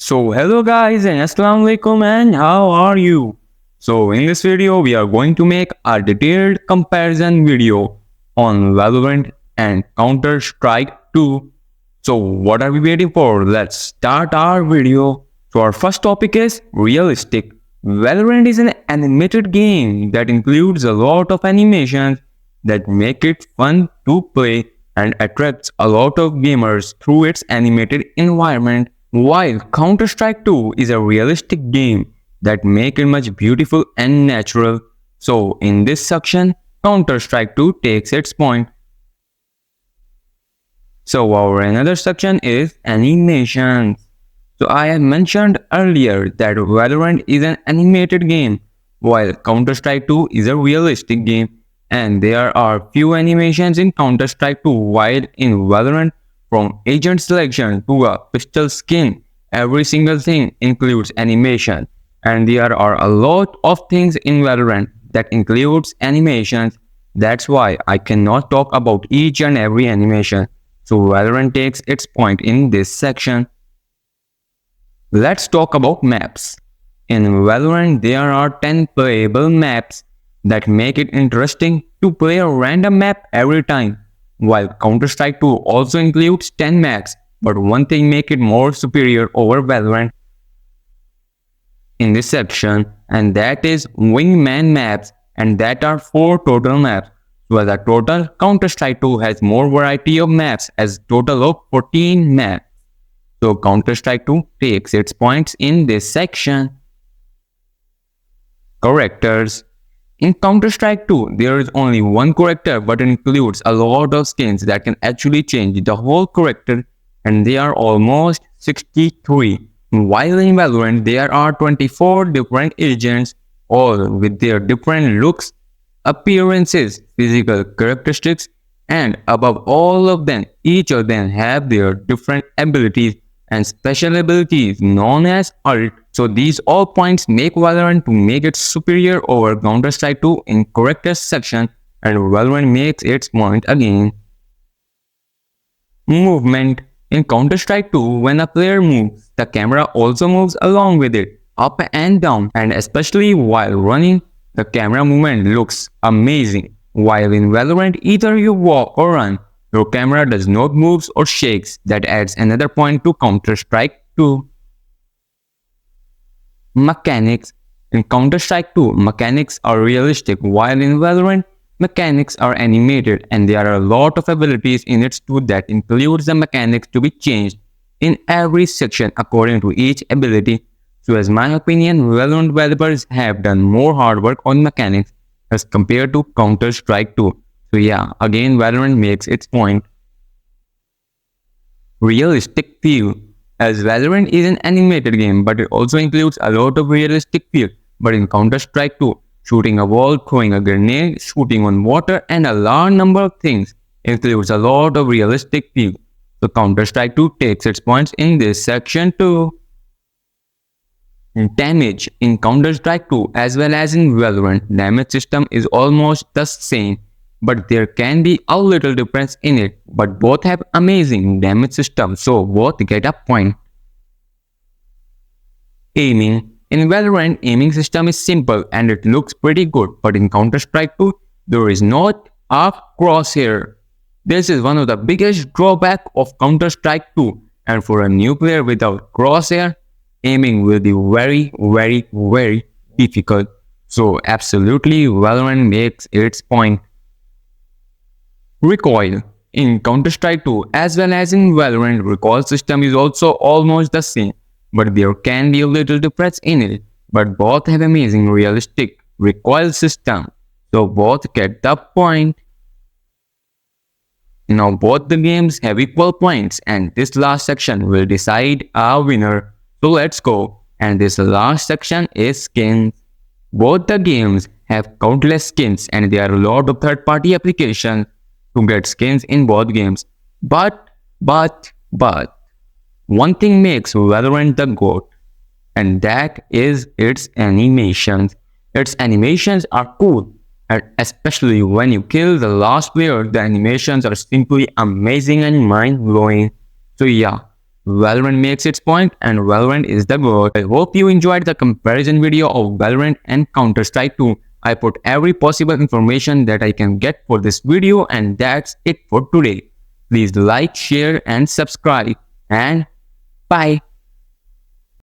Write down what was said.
So hello guys and assalamu alaikum and how are you? So in this video we are going to make a detailed comparison video on Valorant and Counter-Strike 2. So what are we waiting for? Let's start our video. So our first topic is realistic. Valorant is an animated game that includes a lot of animations that make it fun to play and attracts a lot of gamers through its animated environment. While Counter-Strike 2 is a realistic game that make it much beautiful and natural. So in this section, Counter-Strike 2 takes its point. So our another section is animations. So I have mentioned earlier that Valorant is an animated game, while Counter-Strike 2 is a realistic game. And there are few animations in Counter-Strike 2, while in Valorant, from agent selection to a pistol skin, every single thing includes animation. And there are a lot of things in Valorant that includes animations. That's why I cannot talk about each and every animation. So Valorant takes its point in this section. Let's talk about maps. In Valorant, there are 10 playable maps that make it interesting to play a random map every time. While Counter-Strike 2 also includes 10 maps, but one thing makes it more superior over Valorant in this section, and that is wingman maps, and that are 4 total maps. So as a total, Counter-Strike 2 has more variety of maps as total of 14 maps. So Counter-Strike 2 takes its points in this section. Characters. In Counter-Strike 2, there is only one character but it includes a lot of skins that can actually change the whole character, and they are almost 63. While in Valorant, there are 24 different agents, all with their different looks, appearances, physical characteristics, and above all of them, each of them have their different abilities and special abilities known as ult. So these all points make Valorant to make it superior over Counter-Strike 2 in characters section, and Valorant makes its point again. Movement. In Counter-Strike 2, when a player moves, the camera also moves along with it, up and down, and especially while running, the camera movement looks amazing. While in Valorant, either you walk or run, your camera does not move or shakes. That adds another point to Counter-Strike 2. Mechanics. In Counter-Strike 2, mechanics are realistic, while in Valorant, mechanics are animated, and there are a lot of abilities in it too that includes the mechanics to be changed in every section according to each ability. So as my opinion, Valorant developers have done more hard work on mechanics as compared to Counter-Strike 2. So yeah, again Valorant makes its point. Realistic feel. As Valorant is an animated game, but it also includes a lot of realistic feel. But in Counter-Strike 2, shooting a wall, throwing a grenade, shooting on water, and a large number of things includes a lot of realistic feel. So Counter-Strike 2 takes its points in this section too. Damage. In Counter-Strike 2 as well as in Valorant, damage system is almost the same, but there can be a little difference in it, but both have amazing damage system, so both get a point. Aiming. In Valorant, aiming system is simple and it looks pretty good, but in Counter-Strike 2, there is not a crosshair. This is one of the biggest drawback of Counter-Strike 2, and for a new player without crosshair, aiming will be very difficult. So absolutely Valorant makes its point. Recoil. In Counter-Strike 2 as well as in Valorant, recoil system is also almost the same, but there can be a little difference in it, but both have amazing realistic recoil system, so both get the point. Now both the games have equal points, and this last section will decide a winner. So let's go, and this last section is skins. Both the games have countless skins, and there are a lot of third-party applications to get skins in both games. But one thing makes Valorant the GOAT, and that is its animations. Its animations are cool, and especially when you kill the last player, the animations are simply amazing and mind-blowing. So yeah, Valorant makes its point and Valorant is the goal. I hope you enjoyed the comparison video of Valorant and Counter-Strike 2. I put every possible information that I can get for this video, and that's it for today. Please like, share and subscribe, and bye.